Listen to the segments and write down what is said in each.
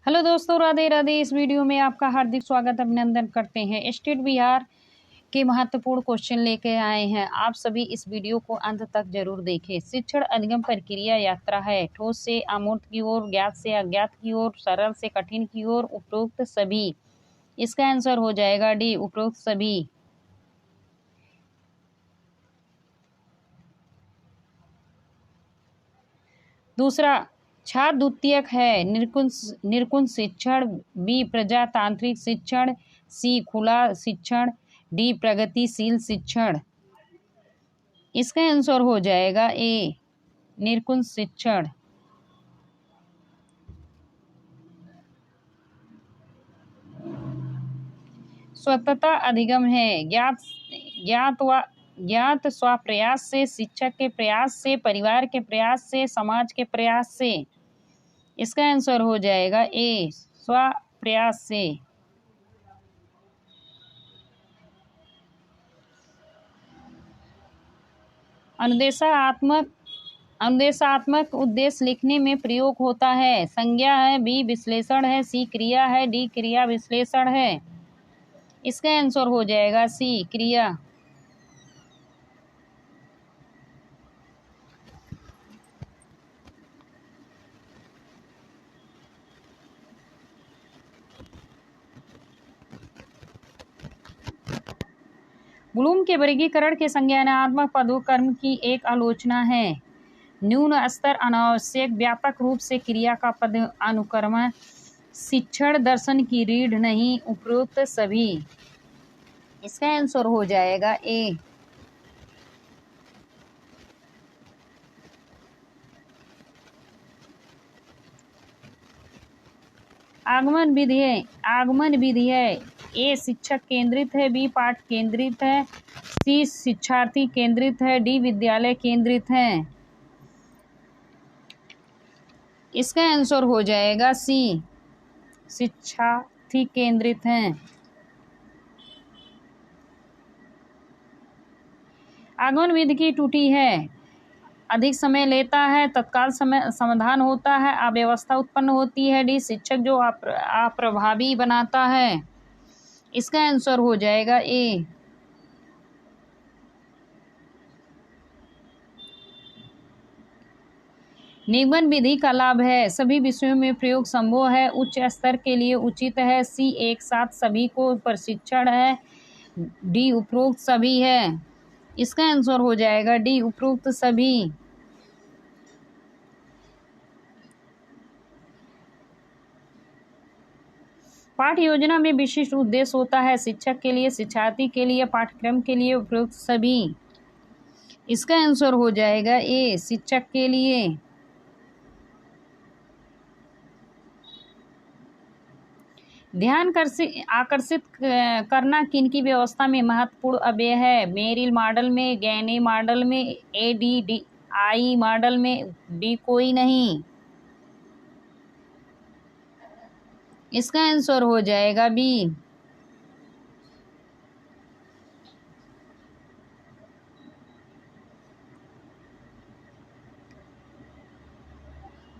Hello दोस्तों, राधे राधे। इस video में आपका हार्दिक स्वागत अभिनंदन करते हैं। स्टेट बिहार के महत्वपूर्ण क्वेश्चन लेके आए हैं। आप सभी इस वीडियो को अंत तक जरूर देखें। शिक्षण अधिगम प्रक्रिया यात्रा है। ठोस से अमूर्त की ओर, ज्ञात से अज्ञात की ओर, सरल से कठिन की ओर, उपरोक्त सभी। इसका आंसर हो जाएगा डी, उपरोक्त सभी। दूसरा, छात्र द्वितीयक है। निरकुंज शिक्षण, बी प्रजातांत्रिक शिक्षण, सी खुला शिक्षण, डी प्रगतिशील शिक्षण। इसका आंसर हो जाएगा ए, निरकुंज शिक्षण। स्वतंत्रता अधिगम है। ज्ञात स्वप्रयास से, शिक्षक के प्रयास से, परिवार के प्रयास से, समाज के प्रयास से। इसका आंसर हो जाएगा ए, स्वप्रयास से। अनुदेशात्मक उद्देश्य लिखने में प्रयोग होता है। संज्ञा है, बी विश्लेषण है, सी क्रिया है, डी क्रिया विश्लेषण है। इसका आंसर हो जाएगा सी, क्रिया। ब्लूम के वर्गीकरण के संज्ञानात्मक पदों की एक आलोचना है। न्यून स्तर अनावश्यक, व्यापक रूप से क्रिया का पद अनुक्रमण, शिक्षण दर्शन की रीढ़ नहीं, उपरोक्त सभी। इसका आंसर हो जाएगा ए। आगमन विधि है। ए शिक्षक केंद्रित है, बी पाठ केंद्रित है, सी शिक्षार्थी केंद्रित है, डी विद्यालय केंद्रित है। इसका आंसर हो जाएगा सी, शिक्षार्थी केंद्रित है। आगमन विधि की त्रुटि है। अधिक समय लेता है, तत्काल समय समाधान होता है, अव्यवस्था उत्पन्न होती है, डी शिक्षक जो अप्रभावी बनाता है। इसका आंसर हो जाएगा ए। निगमन विधि का लाभ है। सभी विषयों में प्रयोग संभव है, उच्च स्तर के लिए उचित है, सी एक साथ सभी को प्रशिक्षण है, डी उपरोक्त सभी है। इसका आंसर हो जाएगा डी, उपरोक्त सभी। पाठ योजना में विशिष्ट उद्देश्य होता है। शिक्षक के लिए, शिक्षार्थी के लिए, पाठ्यक्रम के लिए, उपरोक्त सभी। इसका आंसर हो जाएगा ए, शिक्षक के लिए। ध्यान आकर्षित करना किनकी व्यवस्था में महत्वपूर्ण अव्यय है। मेरिल मॉडल में, गैनी मॉडल में, ADDI मॉडल में, डी कोई नहीं। इसका आंसर हो जाएगा बी।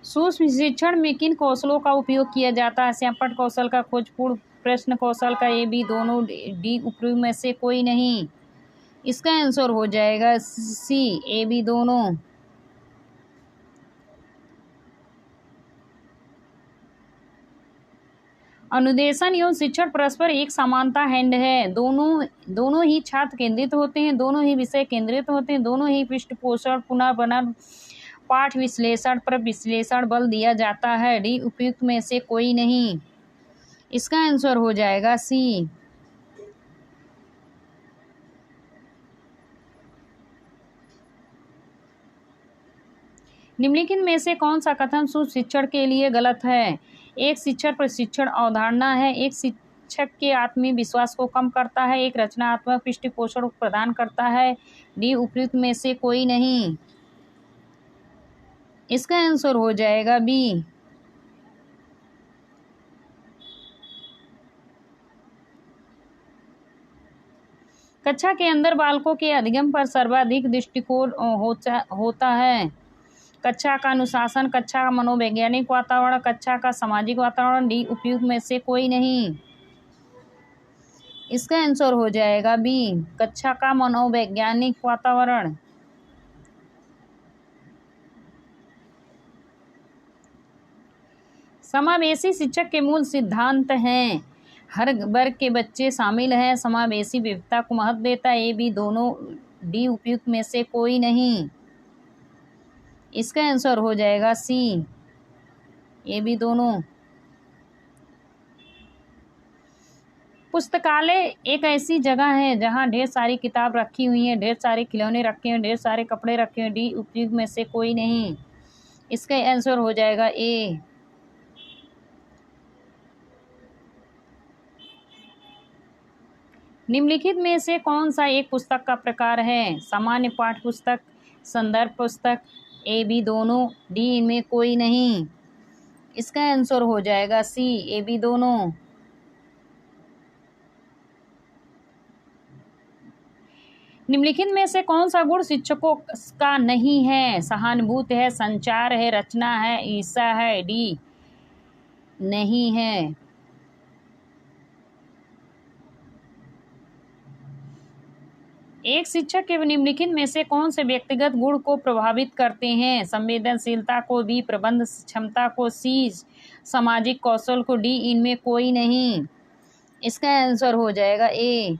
सूक्ष्म शिक्षण में किन कौशलों का उपयोग किया जाता है। सैंपट कौशल का, खोजपूर्ण प्रश्न कौशल का, ए बी दोनों, डी उपयोग में से कोई नहीं। इसका आंसर हो जाएगा सी, ए बी दोनों। अनुदेशन एवं शिक्षण परस्पर एक समानता हैंड है। दोनों ही छात्र केंद्रित होते हैं, दोनों ही विषय केंद्रित होते हैं, दोनों ही पृष्ठपोषण, पुनर्बनन, पाठ विश्लेषण पर विश्लेषण बल दिया जाता है, डी उपयुक्त में से कोई नहीं। इसका आंसर हो जाएगा सी। निम्नलिखित में से कौन सा कथन सूक्ष्म शिक्षण के लिए गलत है। एक शिक्षण प्रशिक्षण अवधारणा है, एक शिक्षक के आत्मविश्वास को कम करता है, एक रचनात्मक पृष्ठपोषण प्रदान करता है, डी उपयुक्त में से कोई नहीं। इसका आंसर हो जाएगा बी। कक्षा के अंदर बालकों के अधिगम पर सर्वाधिक दृष्टिकोण होता है। कक्षा का अनुशासन, कक्षा का मनोवैज्ञानिक वातावरण, कक्षा का सामाजिक वातावरण, डी उपयुक्त में से कोई नहीं। इसका आंसर हो जाएगा बी, कक्षा का मनोवैज्ञानिक वातावरण। समावेशी शिक्षक के मूल सिद्धांत हैं, हर वर्ग के बच्चे शामिल हैं, समावेशी विविधता को महत्व देता है, ए बी दोनों, डी उपयुक्त में से कोई नहीं। इसका आंसर हो जाएगा सी, ए बी दोनों। पुस्तकालय एक ऐसी जगह है जहां ढेर सारी किताब रखी हुई हैं, ढेर सारे खिलौने रखे हैं, ढेर सारे कपड़े रखे हैं, डी उपयुक्त में से कोई नहीं। इसका आंसर हो जाएगा ए। निम्नलिखित में से कौन सा एक पुस्तक का प्रकार है? सामान्य पाठ्य पुस्तक, संदर्भ पुस्तक, ए बी दोनों, डी इनमें कोई नहीं। इसका आंसर हो जाएगा सी, ए बी दोनों। निम्नलिखित में से कौन सा गुण शिक्षकों का नहीं है? सहानुभूति है, संचार है, रचना है, ईर्ष्या है, डी नहीं है। एक शिक्षक के निम्नलिखित में से कौन से व्यक्तिगत गुण को प्रभावित करते हैं? संवेदनशीलता को, बी प्रबंध क्षमता को, सी सामाजिक कौशल को, डी इनमें कोई नहीं। इसका आंसर हो जाएगा ए।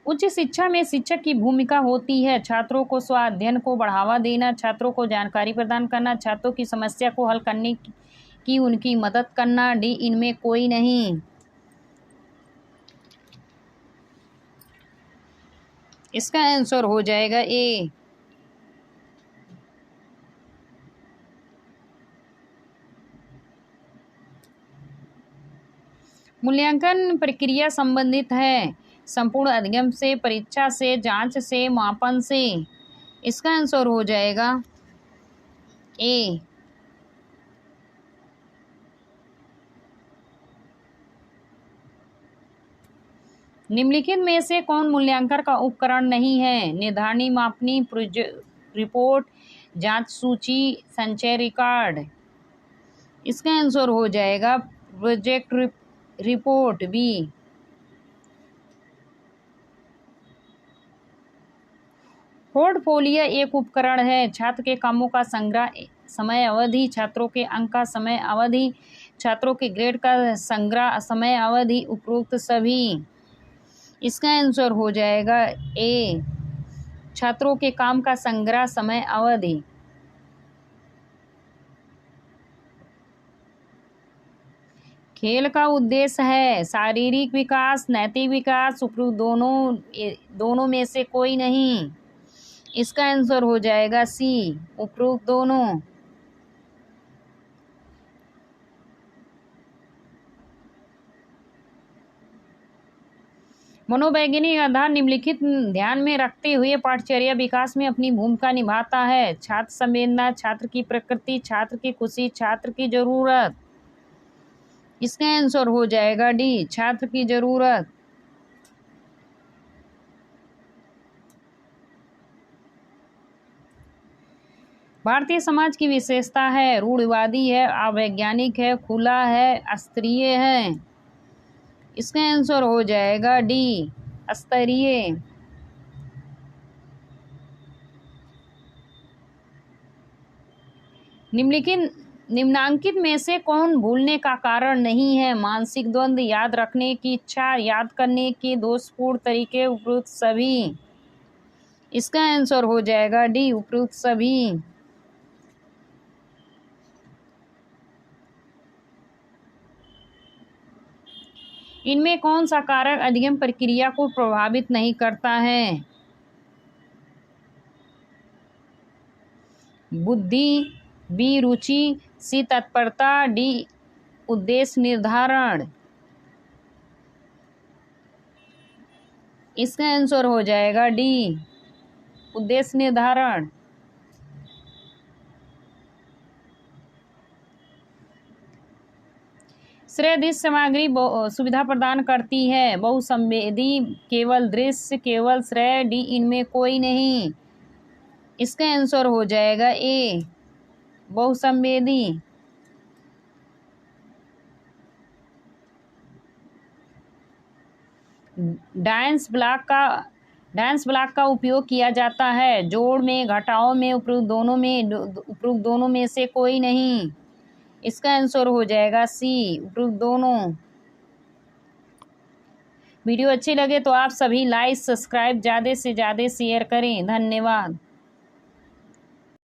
उच्च शिक्षा में शिक्षक की भूमिका होती है छात्रों को स्वाध्ययन को बढ़ावा देना, छात्रों को जानकारी प्रदान करना, छात्रों की समस्या को हल करने की उनकी मदद करना, डी इनमें कोई नहीं। इसका आंसर हो जाएगा ए। मूल्यांकन प्रक्रिया संबंधित है संपूर्ण अधिगम से, परीक्षा से, जांच से, मापन से। इसका आंसर हो जाएगा ए। निम्नलिखित में से कौन मूल्यांकन का उपकरण नहीं है? निर्धारणी, मापनी, रिपोर्ट, जांच सूची, संचय रिकॉर्ड। इसका आंसर हो जाएगा प्रोजेक्ट रिपोर्ट, बी। पोर्टफोलियो एक उपकरण है, छात्र के कामों का संग्रह, समय अवधि, छात्रों के अंक का समय अवधि, छात्रों के ग्रेड का संग्रह, समय अवधि, उपरोक्त सभी। इसका आंसर हो जाएगा ए, छात्रों के काम का संग्रह, समय अवधि। खेल का उद्देश्य है शारीरिक विकास, नैतिक विकास, उपरोक्त दोनों में से कोई नहीं। इसका आंसर हो जाएगा सी, उपरोक्त दोनों। मनोवैज्ञानिक आधार निम्नलिखित ध्यान में रखते हुए पाठचर्या विकास में अपनी भूमिका निभाता है। छात्र संवेदना, छात्र की प्रकृति, छात्र की खुशी, छात्र की जरूरत। इसका आंसर हो जाएगा डी, छात्र की जरूरत। भारतीय समाज की विशेषता है रूढ़िवादी है, अवैज्ञानिक है, खुला है, स्तरीय है। इसका आंसर हो जाएगा डी, स्तरीय। निम्नांकित में से कौन भूलने का कारण नहीं है? मानसिक द्वंद्व, याद रखने की इच्छा, याद करने के दोषपूर्ण तरीके, उपरोक्त सभी। इसका आंसर हो जाएगा डी, उपरोक्त सभी। इनमें कौन सा कारक अधिगम प्रक्रिया को प्रभावित नहीं करता है? बुद्धि, बी रुचि, सी तत्परता, डी उद्देश्य निर्धारण। इसका आंसर हो जाएगा डी, उद्देश्य निर्धारण। दृश्य सामग्री सुविधा प्रदान करती है। बहुसंवेदी केवल दृश्य, केवल श्रेय डी, इनमें कोई नहीं। इसका आंसर हो जाएगा ए, बहुसंवेदी। डांस ब्लॉक का उपयोग किया जाता है। जोड़ में, घटाव में, उपरोक्त दोनों में से कोई नहीं। इसका आंसर हो जाएगा सी, उपरोक्त दोनों। वीडियो अच्छी लगे तो आप सभी लाइक, सब्सक्राइब ज़्यादा से ज़्यादा शेयर करें। धन्यवाद।